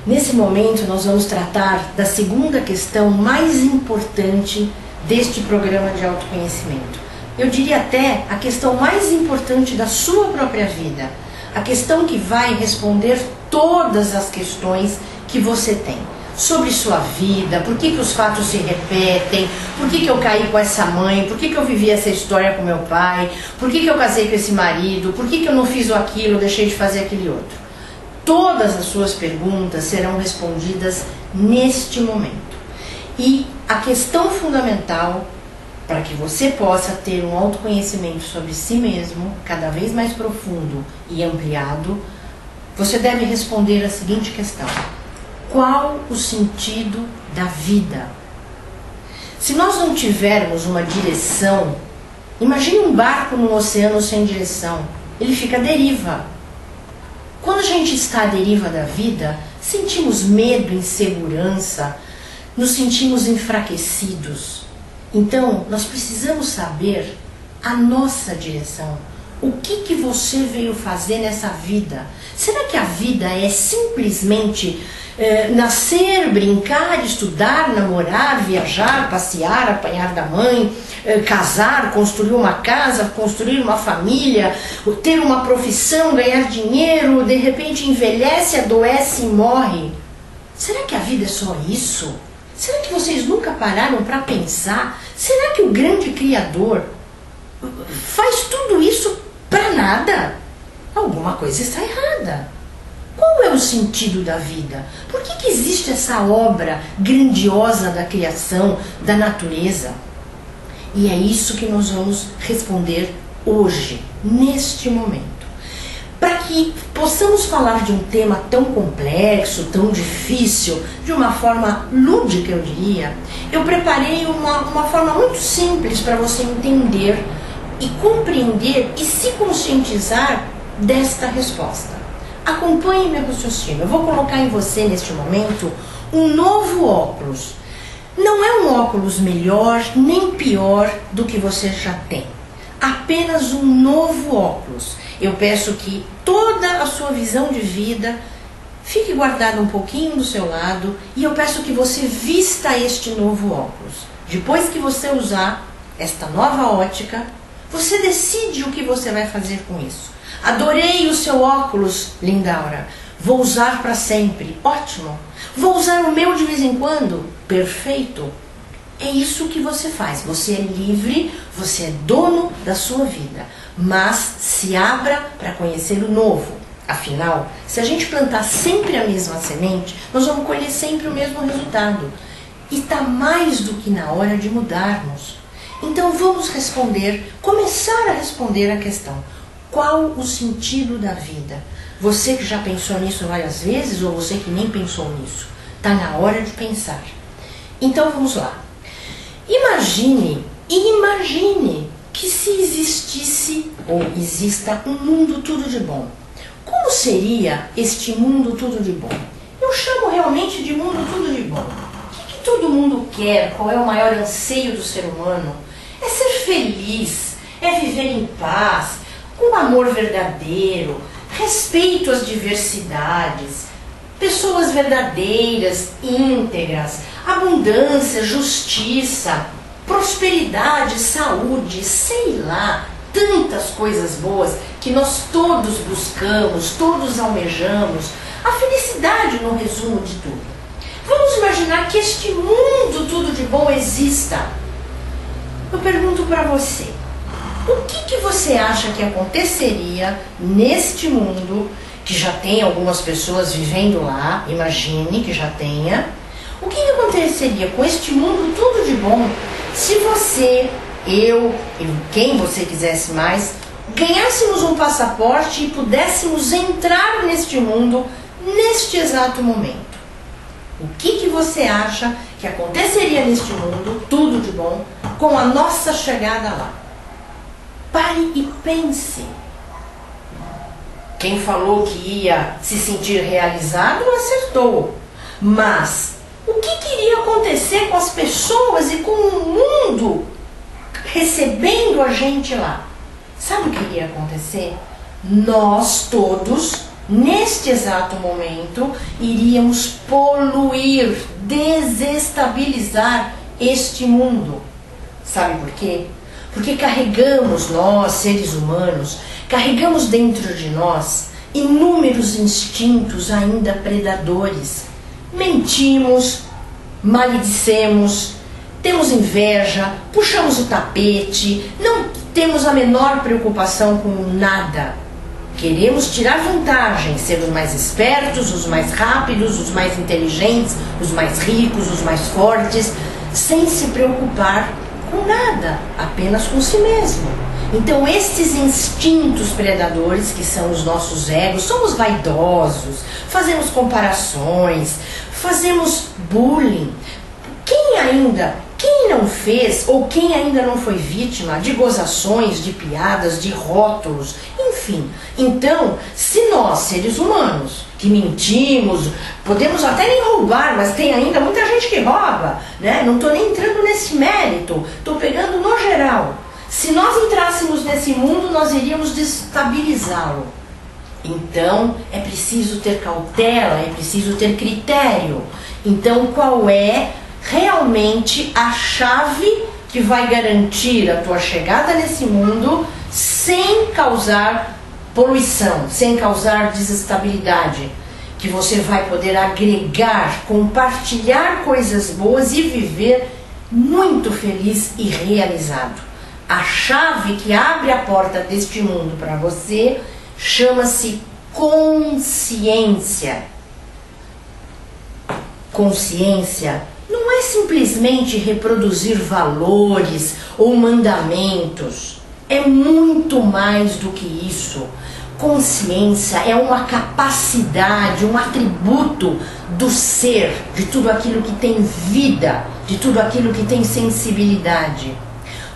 Nesse momento nós vamos tratar da segunda questão mais importante deste programa de autoconhecimento. Eu diria até a questão mais importante da sua própria vida. A questão que vai responder todas as questões que você tem. Sobre sua vida, por que os fatos se repetem, por que eu caí com essa mãe, por que eu vivi essa história com meu pai, por que eu casei com esse marido, por que eu não fiz aquilo, deixei de fazer aquele outro. Todas as suas perguntas serão respondidas neste momento. E a questão fundamental para que você possa ter um autoconhecimento sobre si mesmo, cada vez mais profundo e ampliado, você deve responder a seguinte questão: qual o sentido da vida? Se nós não tivermos uma direção, imagine um barco num oceano sem direção, ele fica à deriva. Quando a gente está à deriva da vida, sentimos medo, insegurança, nos sentimos enfraquecidos. Então, nós precisamos saber a nossa direção. O que você veio fazer nessa vida? Será que a vida é simplesmente nascer, brincar, estudar, namorar, viajar, passear, apanhar da mãe, casar, construir uma casa, construir uma família, ter uma profissão, ganhar dinheiro, de repente envelhece, adoece e morre? Será que a vida é só isso? Será que vocês nunca pararam para pensar? Será que o grande Criador faz tudo isso para nada? Alguma coisa está errada. Qual é o sentido da vida? Por que existe essa obra grandiosa da criação, da natureza? E é isso que nós vamos responder hoje, neste momento. Para que possamos falar de um tema tão complexo, tão difícil, de uma forma lúdica, eu diria, eu preparei uma forma muito simples para você entender e compreender e se conscientizar desta resposta. Acompanhe meu raciocínio. Eu vou colocar em você, neste momento, um novo óculos. Não é um óculos melhor nem pior do que você já tem. Apenas um novo óculos. Eu peço que toda a sua visão de vida fique guardada um pouquinho do seu lado e eu peço que você vista este novo óculos. Depois que você usar esta nova ótica, você decide o que você vai fazer com isso. Adorei o seu óculos, Lindaura. Vou usar para sempre. Ótimo. Vou usar o meu de vez em quando. Perfeito. É isso que você faz. Você é livre, você é dono da sua vida. Mas se abra para conhecer o novo. Afinal, se a gente plantar sempre a mesma semente, nós vamos colher sempre o mesmo resultado. E está mais do que na hora de mudarmos. Então vamos começar a responder a questão: qual o sentido da vida? Você que já pensou nisso várias vezes ou você que nem pensou nisso? Está na hora de pensar. Então vamos lá. Imagine que se existisse ou exista um mundo tudo de bom. Como seria este mundo tudo de bom? Eu chamo realmente de mundo tudo de bom. O que todo mundo quer? Qual é o maior anseio do ser humano? É ser feliz, é viver em paz, com amor verdadeiro, respeito às diversidades, pessoas verdadeiras, íntegras, abundância, justiça, prosperidade, saúde, sei lá, tantas coisas boas que nós todos buscamos, todos almejamos, a felicidade no resumo de tudo. Vamos imaginar que este mundo tudo de bom exista. Eu pergunto para você, o que você acha que aconteceria neste mundo, que já tem algumas pessoas vivendo lá, imagine que já tenha, o que aconteceria com este mundo tudo de bom se você, eu e quem você quisesse mais, ganhássemos um passaporte e pudéssemos entrar neste mundo neste exato momento? O que você acha que aconteceria neste mundo tudo de bom com a nossa chegada lá? Pare e pense. Quem falou que ia se sentir realizado acertou. Mas o que iria acontecer com as pessoas e com o mundo recebendo a gente lá? Sabe o que iria acontecer? Nós todos neste exato momento, iríamos poluir, desestabilizar este mundo. Sabe por quê? Porque carregamos, nós, seres humanos, carregamos dentro de nós inúmeros instintos ainda predadores. Mentimos, maledicemos, temos inveja, puxamos o tapete, não temos a menor preocupação com nada. Queremos tirar vantagem, ser os mais espertos, os mais rápidos, os mais inteligentes, os mais ricos, os mais fortes, sem se preocupar com nada, apenas com si mesmo. Então estes instintos predadores, que são os nossos egos, somos vaidosos, fazemos comparações, fazemos bullying. Quem não fez ou quem ainda não foi vítima de gozações, de piadas, de rótulos, enfim. Então, se nós, seres humanos, que mentimos, podemos até nem roubar, mas tem ainda muita gente que rouba, né? Não estou nem entrando nesse mérito, estou pegando no geral. Se nós entrássemos nesse mundo, nós iríamos desestabilizá-lo. Então, é preciso ter cautela, é preciso ter critério. Então, qual é realmente a chave que vai garantir a tua chegada nesse mundo sem causar poluição, sem causar desestabilidade, que você vai poder agregar, compartilhar coisas boas e viver muito feliz e realizado. A chave que abre a porta deste mundo para você chama-se consciência. Consciência não é simplesmente reproduzir valores ou mandamentos. É muito mais do que isso. Consciência é uma capacidade, um atributo do ser, de tudo aquilo que tem vida, de tudo aquilo que tem sensibilidade.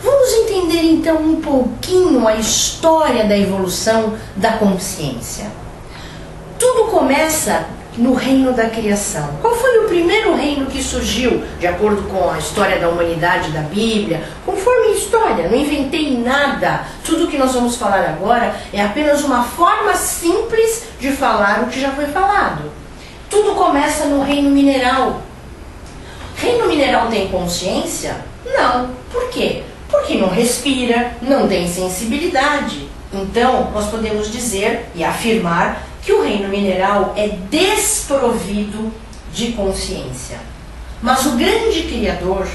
Vamos entender então um pouquinho a história da evolução da consciência. Tudo começa no reino da criação. Qual foi o primeiro reino que surgiu, de acordo com a história da humanidade da Bíblia? Conforme a história, não inventei nada. Tudo que nós vamos falar agora é apenas uma forma simples de falar o que já foi falado. Tudo começa no reino mineral. Reino mineral tem consciência? Não. Por quê? Porque não respira, não tem sensibilidade. Então, nós podemos dizer e afirmar que o reino mineral é desprovido de consciência. Mas o grande Criador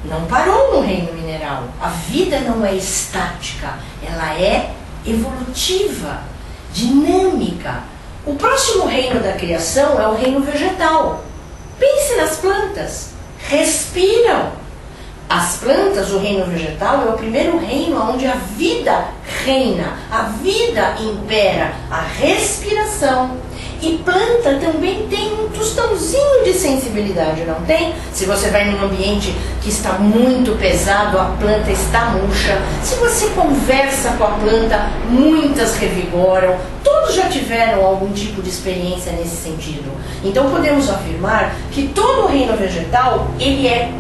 não parou no reino mineral. A vida não é estática, ela é evolutiva, dinâmica. O próximo reino da criação é o reino vegetal. Pense nas plantas, respiram. As plantas, o reino vegetal, é o primeiro reino onde a vida reina, a vida impera, a respiração. E planta também tem um tostãozinho de sensibilidade, não tem? Se você vai num ambiente que está muito pesado, a planta está murcha. Se você conversa com a planta, muitas revigoram. Todos já tiveram algum tipo de experiência nesse sentido. Então podemos afirmar que todo o reino vegetal, ele é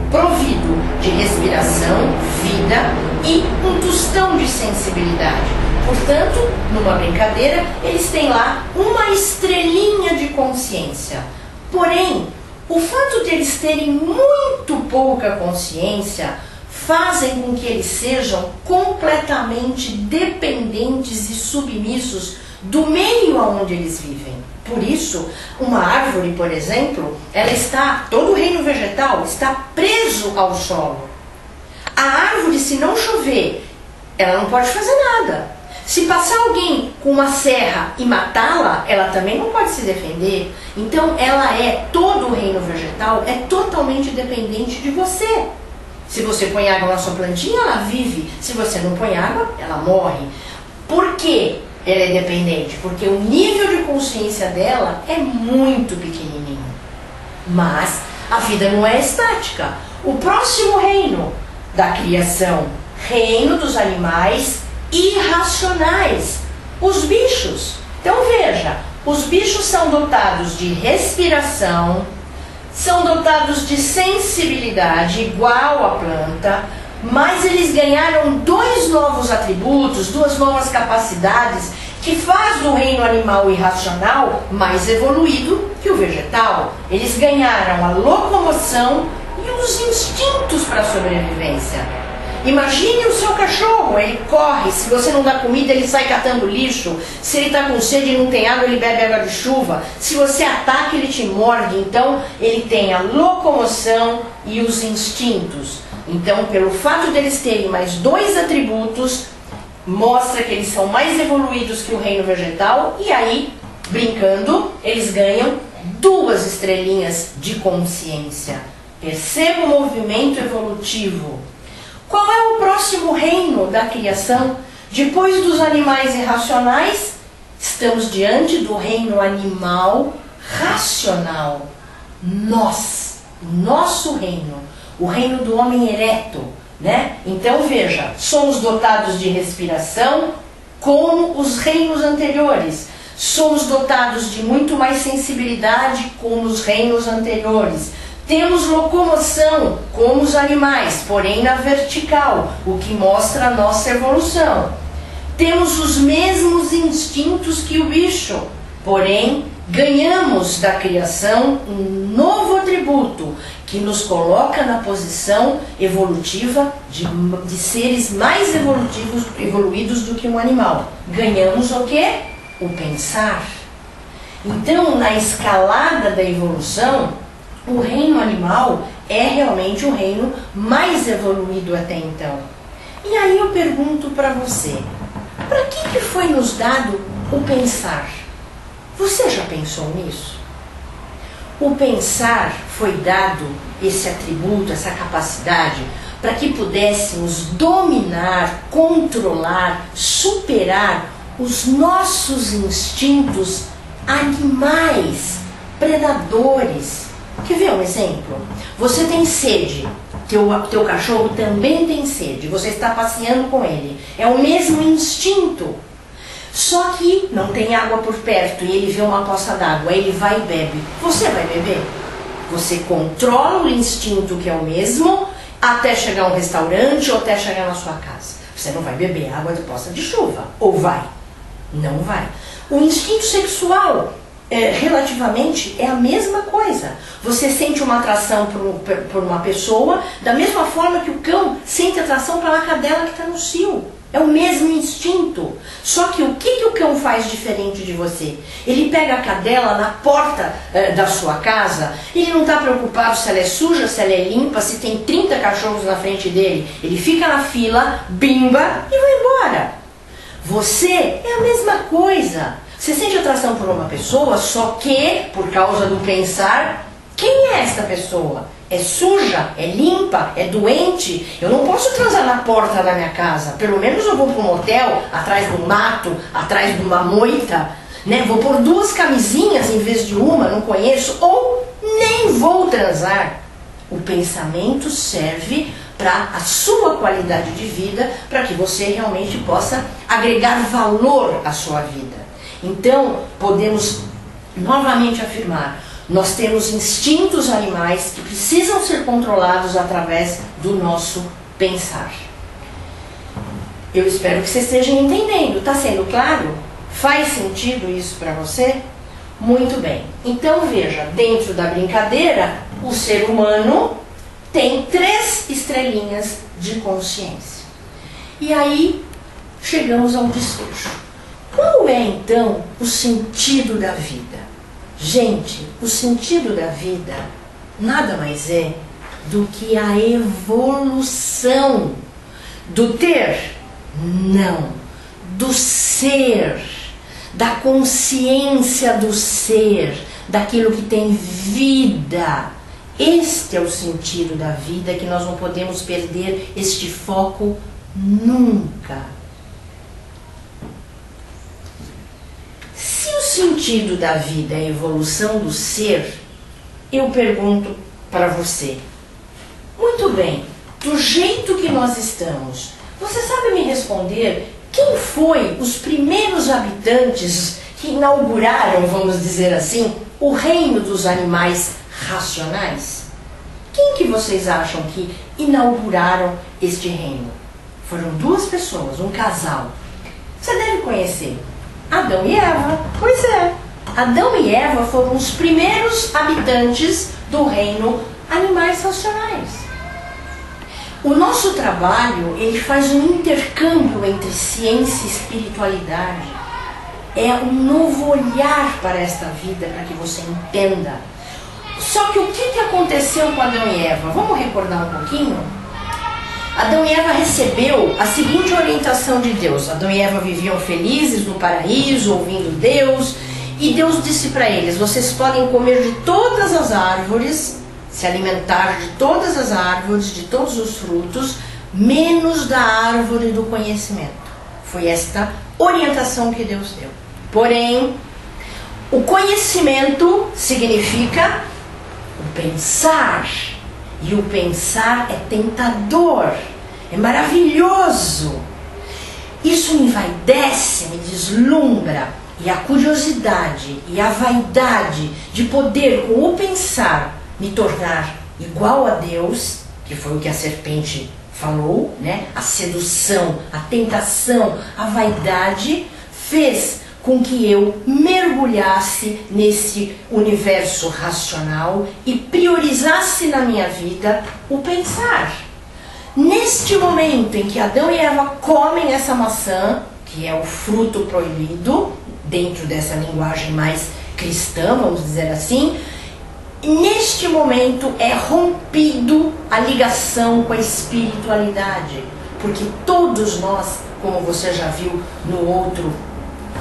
provido de respiração, vida e um tostão de sensibilidade. Portanto, numa brincadeira, eles têm lá uma estrelinha de consciência. Porém, o fato de eles terem muito pouca consciência fazem com que eles sejam completamente dependentes e submissos do meio onde eles vivem. Por isso, uma árvore, por exemplo, todo o reino vegetal está preso ao solo. A árvore, se não chover, ela não pode fazer nada. Se passar alguém com uma serra e matá-la, ela também não pode se defender. Então, todo o reino vegetal é totalmente dependente de você. Se você põe água na sua plantinha, ela vive. Se você não põe água, ela morre. Por quê? Ela é dependente, porque o nível de consciência dela é muito pequenininho. Mas a vida não é estática. O próximo reino da criação, reino dos animais irracionais, os bichos. Então veja, os bichos são dotados de respiração, são dotados de sensibilidade igual à planta, mas eles ganharam 2 novos atributos, 2 novas capacidades que faz do reino animal irracional mais evoluído que o vegetal. Eles ganharam a locomoção e os instintos para a sobrevivência. Imagine o seu cachorro, ele corre, se você não dá comida ele sai catando lixo, se ele está com sede e não tem água ele bebe água de chuva, se você ataca ele te morde, então ele tem a locomoção e os instintos. Então, pelo fato deles terem mais dois atributos, mostra que eles são mais evoluídos que o reino vegetal, e aí, brincando, eles ganham 2 estrelinhas de consciência. Perceba o movimento evolutivo. Qual é o próximo reino da criação? Depois dos animais irracionais, estamos diante do reino animal racional. Nosso reino, o reino do homem ereto, né? Então veja, somos dotados de respiração como os reinos anteriores. Somos dotados de muito mais sensibilidade como os reinos anteriores. Temos locomoção como os animais, porém na vertical, o que mostra a nossa evolução. Temos os mesmos instintos que o bicho, porém ganhamos da criação um novo atributo que nos coloca na posição evolutiva de seres mais evoluídos do que um animal. Ganhamos o quê? O pensar. Então, na escalada da evolução, o reino animal é realmente o reino mais evoluído até então. E aí eu pergunto para você, para que foi nos dado o pensar? Você já pensou nisso? O pensar foi dado, esse atributo, essa capacidade, para que pudéssemos dominar, controlar, superar os nossos instintos animais, predadores. Quer ver um exemplo? Você tem sede, teu cachorro também tem sede, você está passeando com ele, é o mesmo instinto. Só que não tem água por perto e ele vê uma poça d'água, ele vai e bebe. Você vai beber? Você controla o instinto que é o mesmo até chegar a um restaurante ou até chegar na sua casa. Você não vai beber água de poça de chuva, ou vai? Não vai. O instinto sexual, relativamente, é a mesma coisa. Você sente uma atração por uma pessoa da mesma forma que o cão sente atração pela cadela que está no cio. É o mesmo instinto. Só que o que o cão faz diferente de você? Ele pega a cadela na porta da sua casa, ele não está preocupado se ela é suja, se ela é limpa, se tem 30 cachorros na frente dele. Ele fica na fila, bimba e vai embora. Você é a mesma coisa. Você sente atração por uma pessoa, só que, por causa do pensar, quem é esta pessoa? É suja? É limpa? É doente? Eu não posso transar na porta da minha casa. Pelo menos eu vou para um hotel, atrás do mato, atrás de uma moita, né? Vou pôr 2 camisinhas em vez de uma, não conheço, ou nem vou transar. O pensamento serve para a sua qualidade de vida, para que você realmente possa agregar valor à sua vida. Então, podemos novamente afirmar, nós temos instintos animais que precisam ser controlados através do nosso pensar. Eu espero que você esteja entendendo. Está sendo claro? Faz sentido isso para você? Muito bem. Então veja, dentro da brincadeira, o ser humano tem 3 estrelinhas de consciência. E aí chegamos a um desfecho. Qual é então o sentido da vida? Gente, o sentido da vida nada mais é do que a evolução do ter, não, do ser, da consciência do ser, daquilo que tem vida. Este é o sentido da vida, que nós não podemos perder este foco nunca. Se o sentido da vida é a evolução do ser, eu pergunto para você, muito bem, do jeito que nós estamos, você sabe me responder quem foi os primeiros habitantes que inauguraram, vamos dizer assim, o reino dos animais racionais? Quem que vocês acham que inauguraram este reino? Foram 2 pessoas, um casal. Você deve conhecer. Adão e Eva. Pois é, Adão e Eva foram os primeiros habitantes do reino animais racionais. O nosso trabalho, ele faz um intercâmbio entre ciência e espiritualidade. É um novo olhar para esta vida, para que você entenda. Só que o que aconteceu com Adão e Eva? Vamos recordar um pouquinho? Adão e Eva recebeu a seguinte orientação de Deus. Adão e Eva viviam felizes no paraíso, ouvindo Deus. E Deus disse para eles: vocês podem comer de todas as árvores, se alimentar de todas as árvores, de todos os frutos, menos da árvore do conhecimento. Foi esta orientação que Deus deu. Porém, o conhecimento significa o pensar. E o pensar é tentador, é maravilhoso. Isso me envaidece, me deslumbra. E a curiosidade e a vaidade de poder, com o pensar, me tornar igual a Deus, que foi o que a serpente falou, né? A sedução, a tentação, a vaidade, fez com que eu mergulhasse nesse universo racional e priorizasse na minha vida o pensar. Neste momento em que Adão e Eva comem essa maçã, que é o fruto proibido, dentro dessa linguagem mais cristã, vamos dizer assim, neste momento é rompido a ligação com a espiritualidade, porque todos nós, como você já viu no outro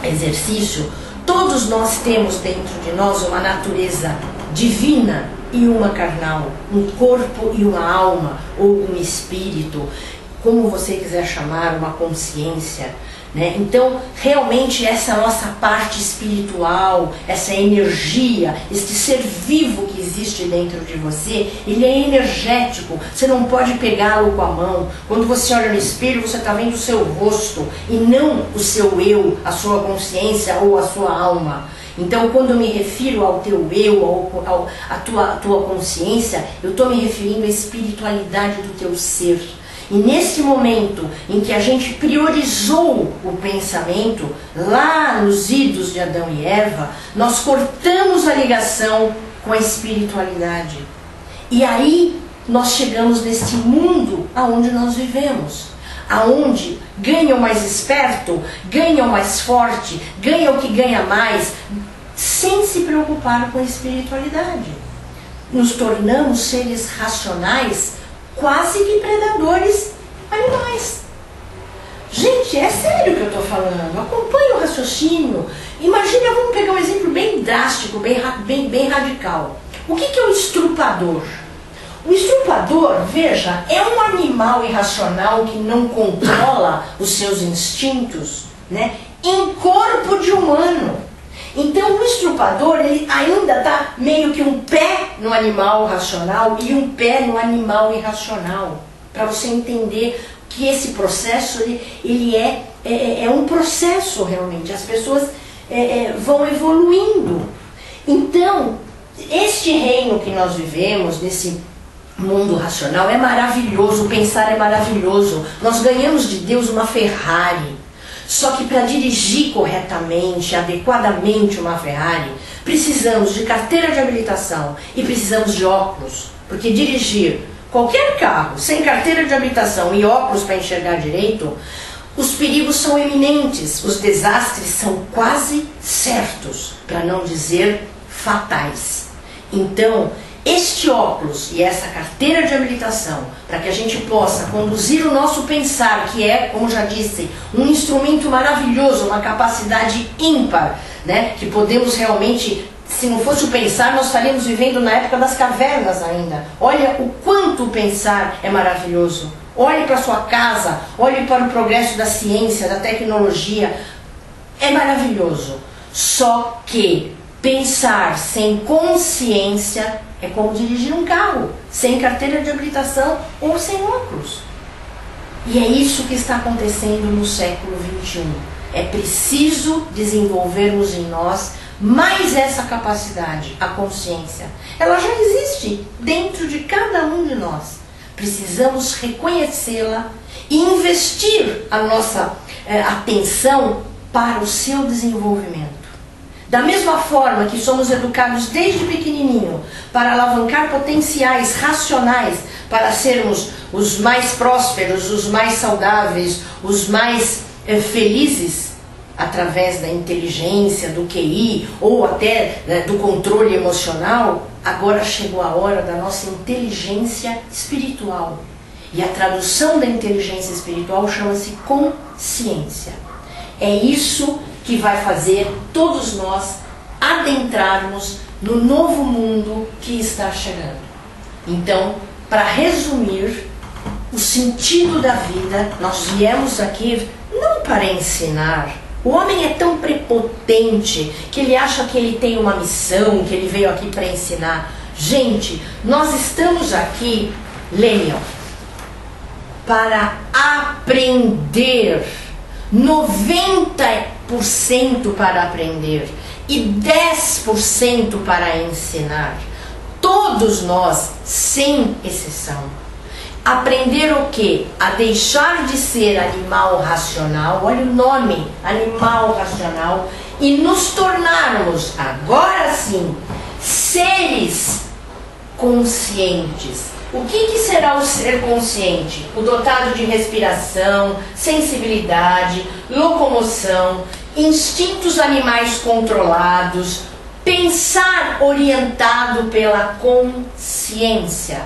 exercício, todos nós temos dentro de nós uma natureza divina e uma carnal, um corpo e uma alma, ou um espírito, como você quiser chamar, uma consciência, né? Então, realmente, essa nossa parte espiritual, essa energia, este ser vivo que existe dentro de você, ele é energético, você não pode pegá-lo com a mão. Quando você olha no espelho, você está vendo o seu rosto e não o seu eu, a sua consciência ou a sua alma. Então, quando eu me refiro ao teu eu, à tua consciência, eu estou me referindo à espiritualidade do teu ser. E nesse momento em que a gente priorizou o pensamento, lá nos idos de Adão e Eva, nós cortamos a ligação com a espiritualidade. E aí nós chegamos nesse mundo aonde nós vivemos, aonde ganha o mais esperto, ganha o mais forte, ganha o que ganha mais, sem se preocupar com a espiritualidade. Nos tornamos seres racionais, quase que predadores animais. Gente, é sério o que eu estou falando. Acompanhe o raciocínio. Imagina, vamos pegar um exemplo bem drástico, bem radical. O que é o estrupador? O estrupador, veja, é um animal irracional que não controla os seus instintos, né, em corpo de humano. Então o estrupador, ele ainda está meio que um pé no animal racional e um pé no animal irracional. Para você entender que esse processo, ele é um processo realmente. As pessoas vão evoluindo. Então, este reino que nós vivemos, nesse mundo racional, é maravilhoso. Pensar é maravilhoso. Nós ganhamos de Deus uma Ferrari. Só que para dirigir corretamente, adequadamente uma Ferrari, precisamos de carteira de habilitação e precisamos de óculos. Porque dirigir qualquer carro sem carteira de habilitação e óculos para enxergar direito, os perigos são eminentes, os desastres são quase certos, para não dizer fatais. Então, este óculos e essa carteira de habilitação, para que a gente possa conduzir o nosso pensar, que é, como já disse, um instrumento maravilhoso, uma capacidade ímpar, né? Que podemos realmente, se não fosse o pensar, nós estaríamos vivendo na época das cavernas ainda. Olha o quanto o pensar é maravilhoso. Olhe para a sua casa, olhe para o progresso da ciência, da tecnologia. É maravilhoso. Só que pensar sem consciência é como dirigir um carro, sem carteira de habilitação ou sem óculos. E é isso que está acontecendo no século XXI. É preciso desenvolvermos em nós mais essa capacidade, a consciência. Ela já existe dentro de cada um de nós. Precisamos reconhecê-la e investir a nossa atenção para o seu desenvolvimento. Da mesma forma que somos educados desde pequenininho para alavancar potenciais racionais, para sermos os mais prósperos, os mais saudáveis, os mais felizes, através da inteligência, do QI ou até do controle emocional, agora chegou a hora da nossa inteligência espiritual. E a tradução da inteligência espiritual chama-se consciência. É isso que vai fazer todos nós adentrarmos no novo mundo que está chegando. Então, para resumir, o sentido da vida, nós viemos aqui não para ensinar. O homem é tão prepotente que ele acha que ele tem uma missão, que ele veio aqui para ensinar. Gente, nós estamos aqui, leiam, para aprender. 90% para aprender e 10% para ensinar. Todos nós, sem exceção. Aprender o quê? A deixar de ser animal racional, olha o nome, animal racional, e nos tornarmos, agora sim, seres conscientes. O que será o ser consciente? O dotado de respiração, sensibilidade, locomoção, instintos animais controlados, pensar orientado pela consciência.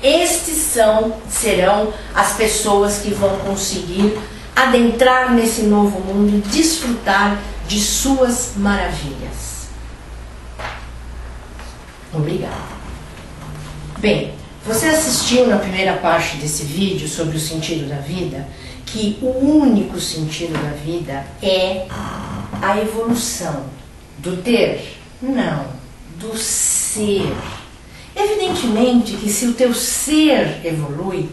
Estes serão as pessoas que vão conseguir adentrar nesse novo mundo e desfrutar de suas maravilhas. Obrigada. Bem, você assistiu na primeira parte desse vídeo sobre o sentido da vida, que o único sentido da vida é a evolução do ter? Não, do ser. Evidentemente que se o teu ser evolui,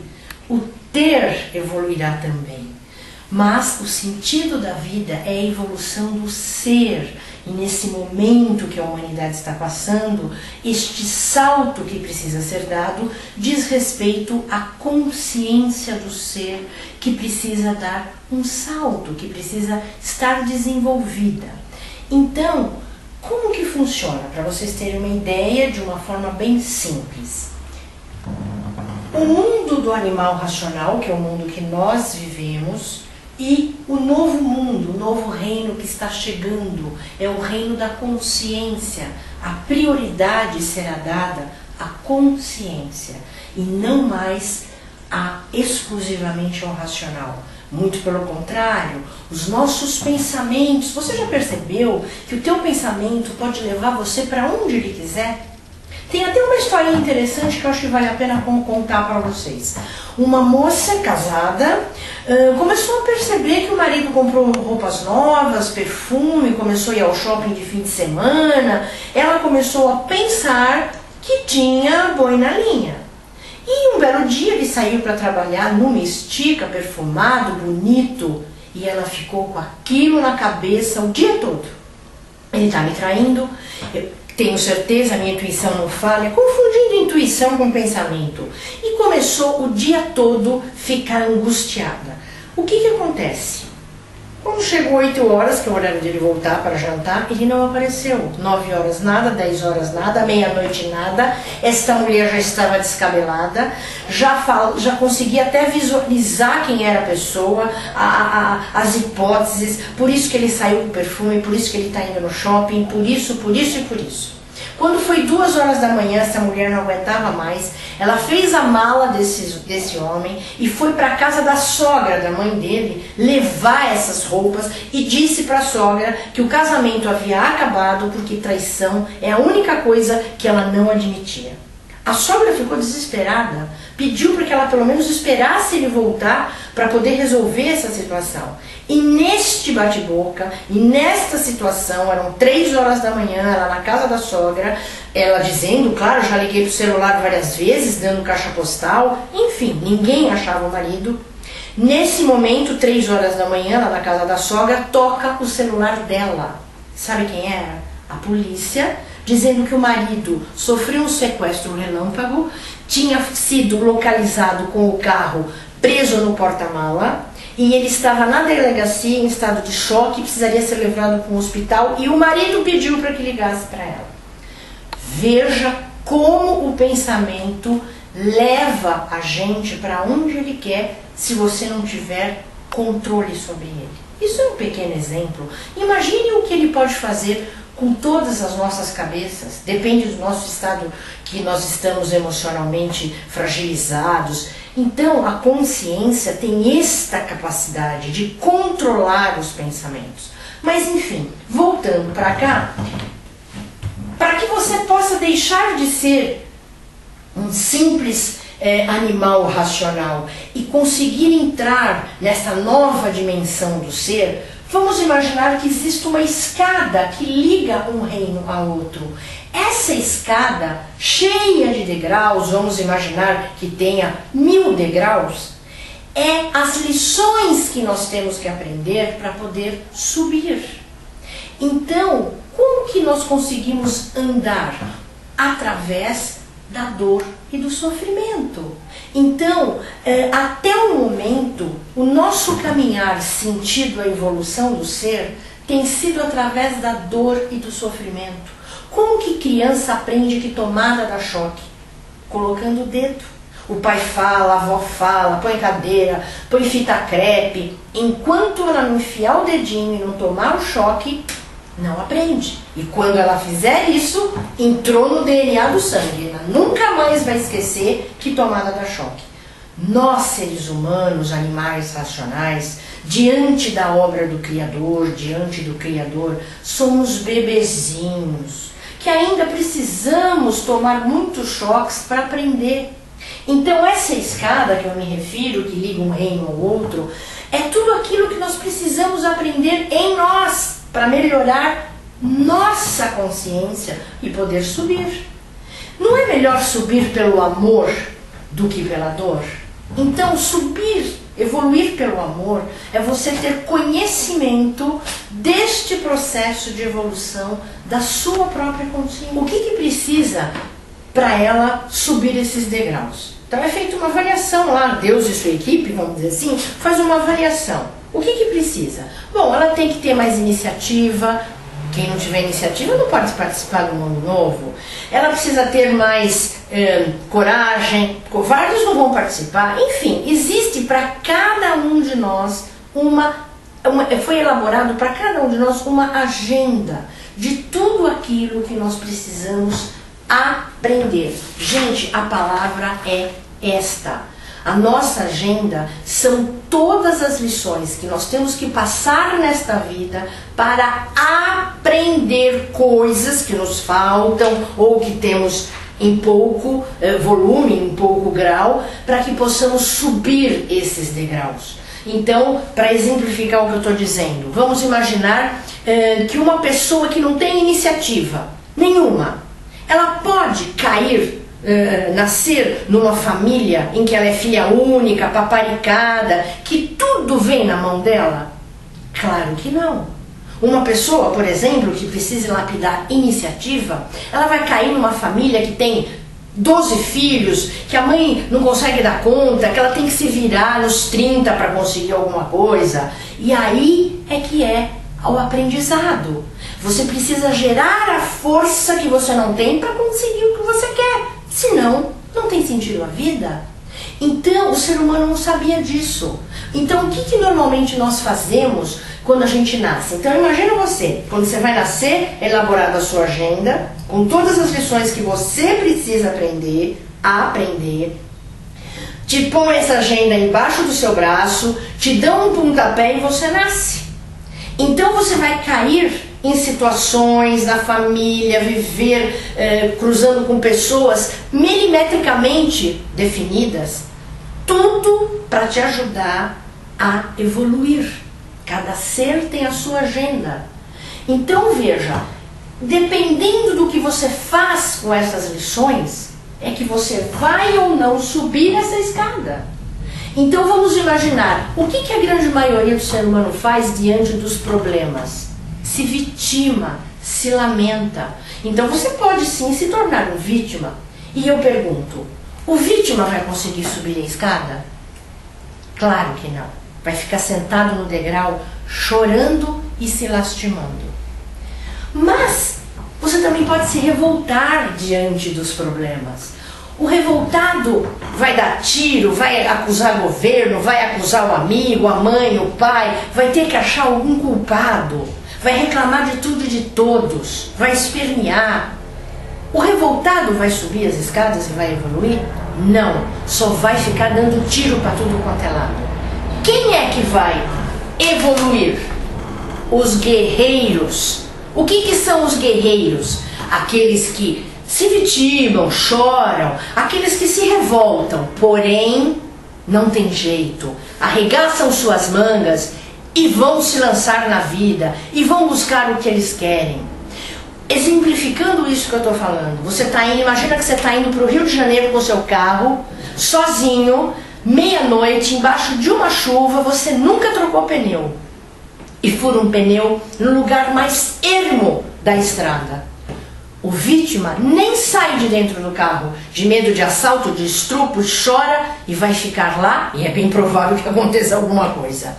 o ter evoluirá também. Mas o sentido da vida é a evolução do ser. E nesse momento que a humanidade está passando, este salto que precisa ser dado diz respeito à consciência do ser, que precisa dar um salto, que precisa estar desenvolvida. Então, como que funciona? Para vocês terem uma ideia de uma forma bem simples. O mundo do animal racional, que é o mundo que nós vivemos, e o novo mundo, o novo reino que está chegando, é o reino da consciência. A prioridade será dada à consciência e não mais exclusivamente ao racional. Muito pelo contrário, os nossos pensamentos, você já percebeu que o teu pensamento pode levar você para onde ele quiser? Tem até uma história interessante que eu acho que vale a pena contar para vocês. Uma moça casada começou a perceber que o marido comprou roupas novas, perfume, começou a ir ao shopping de fim de semana. Ela começou a pensar que tinha boi na linha. E um belo dia ele saiu para trabalhar numa estica, perfumado, bonito, e ela ficou com aquilo na cabeça o dia todo. Ele está me traindo, eu tenho certeza, a minha intuição não falha, confundindo intuição com pensamento. E começou o dia todo ficar angustiada. O que acontece? Quando chegou 8 horas, que é o horário dele voltar para jantar, ele não apareceu. 9 horas nada, 10 horas nada, meia-noite nada. Esta mulher já estava descabelada, já conseguia até visualizar quem era a pessoa, as hipóteses, por isso que ele saiu com perfume, por isso que ele está indo no shopping, por isso e por isso. Quando foi 2 horas da manhã, essa mulher não aguentava mais, ela fez a mala desse homem e foi para a casa da sogra, da mãe dele, levar essas roupas e disse para a sogra que o casamento havia acabado porque traição é a única coisa que ela não admitia. A sogra ficou desesperada, pediu para que ela pelo menos esperasse ele voltar para poder resolver essa situação. E neste bate-boca, e nesta situação, eram 3 horas da manhã, ela na casa da sogra, ela dizendo, claro, já liguei pro celular várias vezes, dando caixa postal, enfim, ninguém achava o marido. Nesse momento, 3 horas da manhã, lá na casa da sogra, toca o celular dela. Sabe quem era? A polícia, dizendo que o marido sofreu um sequestro relâmpago, tinha sido localizado com o carro preso no porta-mala e ele estava na delegacia em estado de choque, precisaria ser levado para um hospital e o marido pediu para que ligasse para ela. Veja como o pensamento leva a gente para onde ele quer se você não tiver controle sobre ele. Isso é um pequeno exemplo. Imagine o que ele pode fazer com todas as nossas cabeças. Depende do nosso estado que nós estamos emocionalmente fragilizados. Então a consciência tem esta capacidade de controlar os pensamentos. Mas enfim, voltando para cá, para que você possa deixar de ser um simples animal racional e conseguir entrar nessa nova dimensão do ser, vamos imaginar que existe uma escada que liga um reino a outro. Essa escada, cheia de degraus, vamos imaginar que tenha 1000 degraus, é as lições que nós temos que aprender para poder subir. Então, como que nós conseguimos andar? Através da dor e do sofrimento. Então, até o momento, o nosso caminhar sentido a evolução do ser tem sido através da dor e do sofrimento. Como que criança aprende que tomada dá choque? Colocando o dedo. O pai fala, a avó fala, põe cadeira, põe fita crepe. Enquanto ela não enfiar o dedinho e não tomar o choque, não aprende. E quando ela fizer isso, entrou no DNA do sangue. Ela nunca mais vai esquecer que tomada dá choque. Nós, seres humanos, animais racionais, diante da obra do Criador, diante do Criador, somos bebezinhos, que ainda precisamos tomar muitos choques para aprender. Então essa escada que eu me refiro, que liga um reino ao outro, é tudo aquilo que nós precisamos aprender em nós, para melhorar nossa consciência e poder subir. Não é melhor subir pelo amor do que pela dor? Então subir, evoluir pelo amor, é você ter conhecimento deste processo de evolução da sua própria consciência. O que precisa para ela subir esses degraus? Então é feita uma avaliação lá, Deus e sua equipe, vamos dizer assim, faz uma avaliação. O que precisa? Bom, ela tem que ter mais iniciativa. Quem não tiver iniciativa não pode participar do mundo novo. Ela precisa ter mais coragem. Covardes não vão participar. Enfim, existe para cada um de nós foi elaborado para cada um de nós uma agenda de tudo aquilo que nós precisamos aprender. Gente, a palavra é esta. A nossa agenda são todas as lições que nós temos que passar nesta vida para aprender coisas que nos faltam ou que temos em pouco volume, em pouco grau, para que possamos subir esses degraus. Então, para exemplificar o que eu estou dizendo, vamos imaginar que uma pessoa que não tem iniciativa nenhuma, ela pode cair, nascer numa família em que ela é filha única, paparicada, que tudo vem na mão dela? Claro que não. Uma pessoa, por exemplo, que precise lapidar iniciativa, ela vai cair numa família que tem 12 filhos, que a mãe não consegue dar conta, que ela tem que se virar nos 30 para conseguir alguma coisa. E aí é que é o aprendizado. Você precisa gerar a força que você não tem para conseguir o que você quer. Senão, não tem sentido a vida. Então, o ser humano não sabia disso. Então, o que normalmente nós fazemos quando a gente nasce? Então, imagina você, quando você vai nascer, é elaborada a sua agenda, com todas as lições que você precisa aprender, te põe essa agenda embaixo do seu braço, te dão um pontapé e você nasce. Então, você vai cair em situações na família, viver cruzando com pessoas milimetricamente definidas, tudo para te ajudar a evoluir. Cada ser tem a sua agenda. Então veja, dependendo do que você faz com essas lições, é que você vai ou não subir essa escada. Então vamos imaginar, o que a grande maioria do ser humano faz diante dos problemas? Se vitima, se lamenta. Então você pode sim se tornar um vítima. E eu pergunto, o vítima vai conseguir subir a escada? Claro que não. vai ficar sentado no degrau, chorando e se lastimando. Mas você também pode se revoltar diante dos problemas. O revoltado vai dar tiro, vai acusar o governo, vai acusar o amigo, a mãe, o pai, vai ter que achar algum culpado, vai reclamar de tudo e de todos, vai espernear. O revoltado vai subir as escadas e vai evoluir? Não, só vai ficar dando tiro para tudo quanto é lado. Quem é que vai evoluir? Os guerreiros. O que são os guerreiros? Aqueles que se vitimam, choram, aqueles que se revoltam, porém não tem jeito, arregaçam suas mangas e vão se lançar na vida e vão buscar o que eles querem. Exemplificando isso que eu estou falando, você está indo, imagina que você está indo para o Rio de Janeiro com o seu carro, sozinho, meia-noite, embaixo de uma chuva, você nunca trocou pneu e fura um pneu no lugar mais ermo da estrada. O vítima nem sai de dentro do carro, de medo de assalto, de estupro, chora e vai ficar lá, e é bem provável que aconteça alguma coisa.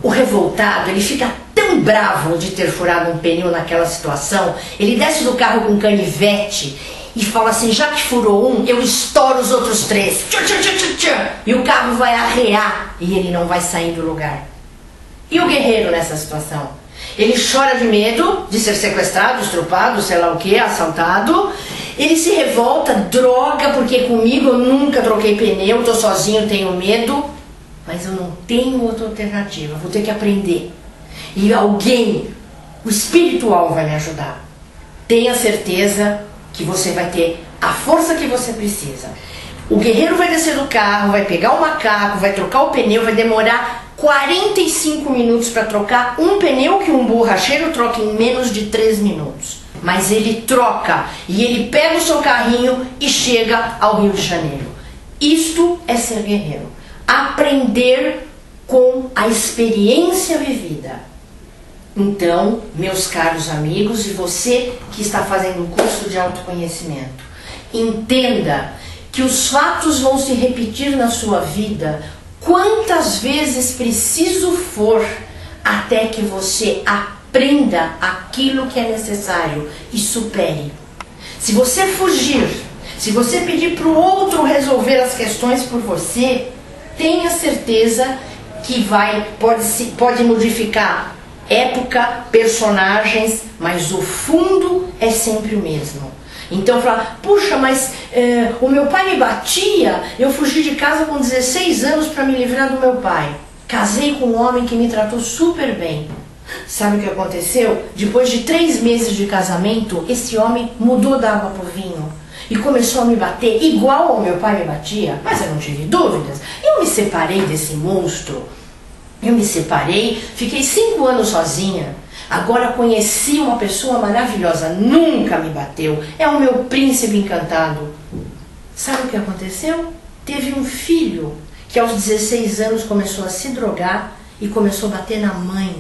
O revoltado, ele fica tão bravo de ter furado um pneu naquela situação, ele desce do carro com um canivete e fala assim, já que furou um, eu estouro os outros 3. E o carro vai arrear e ele não vai sair do lugar. E o guerreiro nessa situação? Ele chora de medo de ser sequestrado, estrupado, sei lá o que, assaltado. Ele se revolta, droga, porque comigo eu nunca troquei pneu, tô sozinho, tenho medo. Mas eu não tenho outra alternativa, vou ter que aprender. E alguém, o espiritual, vai me ajudar. Tenha certeza que você vai ter a força que você precisa. O guerreiro vai descer do carro, vai pegar o macaco, vai trocar o pneu, vai demorar 45 minutos para trocar um pneu que um borracheiro troca em menos de 3 minutos. Mas ele troca e ele pega o seu carrinho e chega ao Rio de Janeiro. Isto é ser guerreiro. Aprender com a experiência vivida. Então, meus caros amigos, e você que está fazendo um curso de autoconhecimento, entenda que os fatos vão se repetir na sua vida quantas vezes preciso for, até que você aprenda aquilo que é necessário e supere. Se você fugir, se você pedir para o outro resolver as questões por você, tenha certeza que pode modificar época, personagens, mas o fundo é sempre o mesmo. Então fala, puxa, mas o meu pai me batia, eu fugi de casa com 16 anos para me livrar do meu pai. Casei com um homem que me tratou super bem. Sabe o que aconteceu? Depois de 3 meses de casamento, esse homem mudou da água pro vinho e começou a me bater igual ao meu pai me batia. Mas eu não tive dúvidas. Eu me separei desse monstro. Eu me separei, fiquei 5 anos sozinha. Agora conheci uma pessoa maravilhosa, nunca me bateu, é o meu príncipe encantado. Sabe o que aconteceu? Teve um filho que aos 16 anos começou a se drogar e começou a bater na mãe.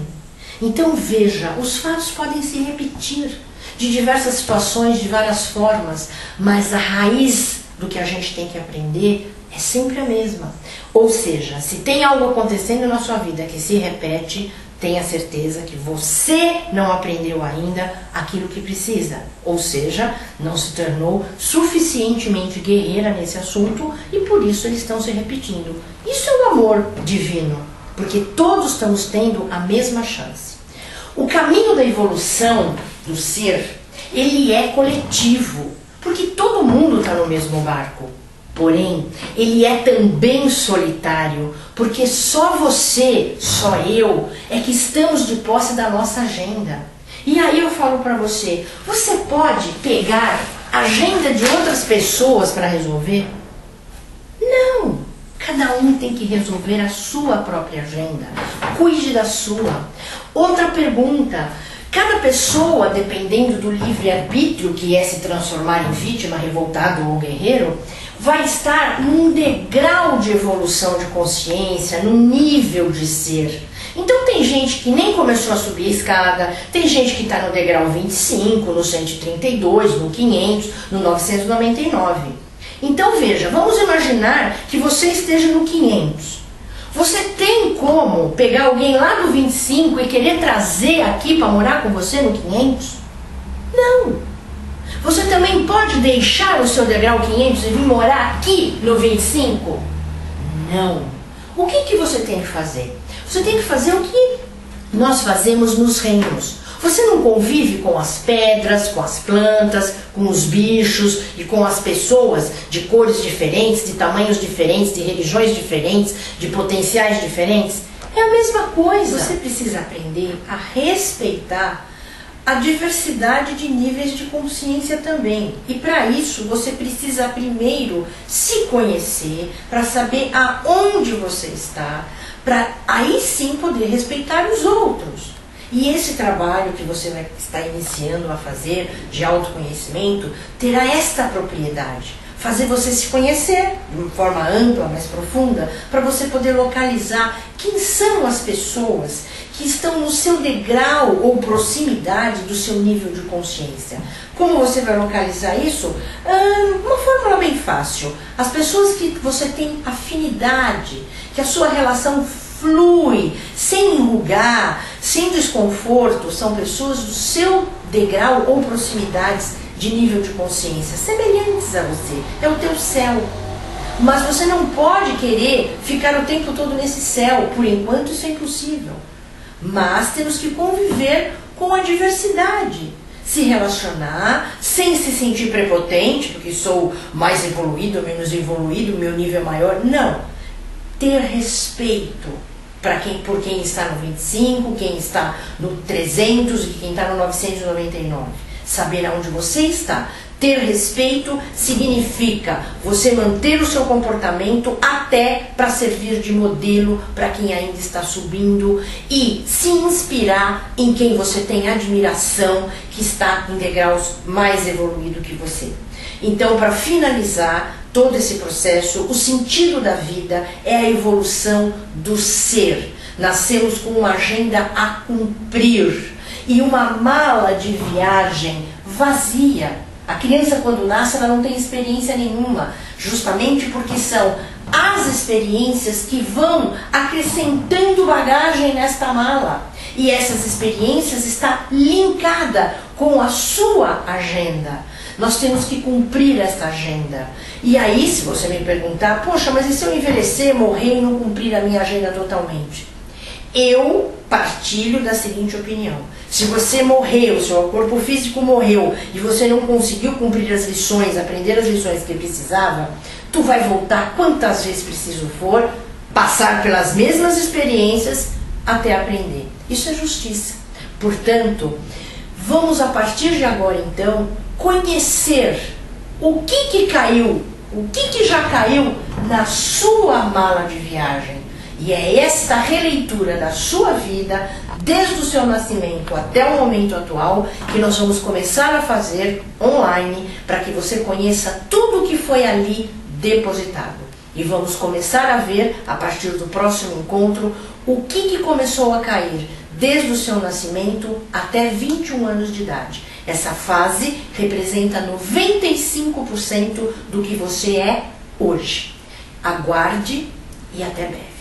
Então veja, os fatos podem se repetir de diversas situações, de várias formas, mas a raiz do que a gente tem que aprender é sempre a mesma. Ou seja, se tem algo acontecendo na sua vida que se repete, tenha certeza que você não aprendeu ainda aquilo que precisa. Ou seja, não se tornou suficientemente guerreira nesse assunto e por isso eles estão se repetindo. Isso é o amor divino, porque todos estamos tendo a mesma chance. O caminho da evolução do ser, ele é coletivo, porque todo mundo está no mesmo barco. Porém, ele é também solitário, porque só você, só eu, é que estamos de posse da nossa agenda. E aí eu falo para você, você pode pegar a agenda de outras pessoas para resolver? Não! Cada um tem que resolver a sua própria agenda. Cuide da sua. Outra pergunta. Cada pessoa, dependendo do livre-arbítrio, que é se transformar em vítima, revoltado ou guerreiro, vai estar num degrau de evolução de consciência, num nível de ser. Então tem gente que nem começou a subir a escada, tem gente que está no degrau 25, no 132, no 500, no 999. Então veja, vamos imaginar que você esteja no 500. Você tem como pegar alguém lá do 25 e querer trazer aqui para morar com você no 500? Não. Você também pode deixar o seu degrau 500 e vir morar aqui no 25? Não. O que você tem que fazer? Você tem que fazer o que nós fazemos nos reinos. Você não convive com as pedras, com as plantas, com os bichos e com as pessoas de cores diferentes, de tamanhos diferentes, de religiões diferentes, de potenciais diferentes? É a mesma coisa. Você precisa aprender a respeitar a diversidade de níveis de consciência também. E para isso você precisa primeiro se conhecer, para saber aonde você está, para aí sim poder respeitar os outros. E esse trabalho que você vai estar iniciando a fazer de autoconhecimento terá esta propriedade, fazer você se conhecer de uma forma ampla, mais profunda, para você poder localizar quem são as pessoas que estão no seu degrau ou proximidade do seu nível de consciência. Como você vai localizar isso? Uma fórmula bem fácil. As pessoas que você tem afinidade, que a sua relação flui, sem enrugar, sem desconforto, são pessoas do seu degrau ou proximidades de nível de consciência, semelhantes a você. É o teu céu. Mas você não pode querer ficar o tempo todo nesse céu. Por enquanto isso é impossível. Mas temos que conviver com a diversidade. Se relacionar sem se sentir prepotente, porque sou mais evoluído ou menos evoluído, meu nível é maior. Não. Ter respeito por quem está no 25, quem está no 300 e quem está no 999. Saber aonde você está. Ter respeito significa você manter o seu comportamento até para servir de modelo para quem ainda está subindo e se inspirar em quem você tem admiração, que está em degraus mais evoluído que você. Então, para finalizar todo esse processo, o sentido da vida é a evolução do ser. Nascemos com uma agenda a cumprir e uma mala de viagem vazia. A criança, quando nasce, ela não tem experiência nenhuma, justamente porque são as experiências que vão acrescentando bagagem nesta mala. E essas experiências estão linkadas com a sua agenda. Nós temos que cumprir esta agenda. E aí, se você me perguntar, poxa, mas e se eu envelhecer, morrer e não cumprir a minha agenda totalmente? Eu partilho da seguinte opinião. Se você morreu, seu corpo físico morreu e você não conseguiu cumprir as lições, aprender as lições que precisava, tu vai voltar quantas vezes preciso for, passar pelas mesmas experiências até aprender. Isso é justiça. Portanto, vamos a partir de agora então conhecer o que caiu, o que já caiu na sua mala de viagem. E é esta releitura da sua vida, desde o seu nascimento até o momento atual, que nós vamos começar a fazer online, para que você conheça tudo o que foi ali depositado. E vamos começar a ver, a partir do próximo encontro, o que começou a cair, desde o seu nascimento até 21 anos de idade. Essa fase representa 95% do que você é hoje. Aguarde e até breve.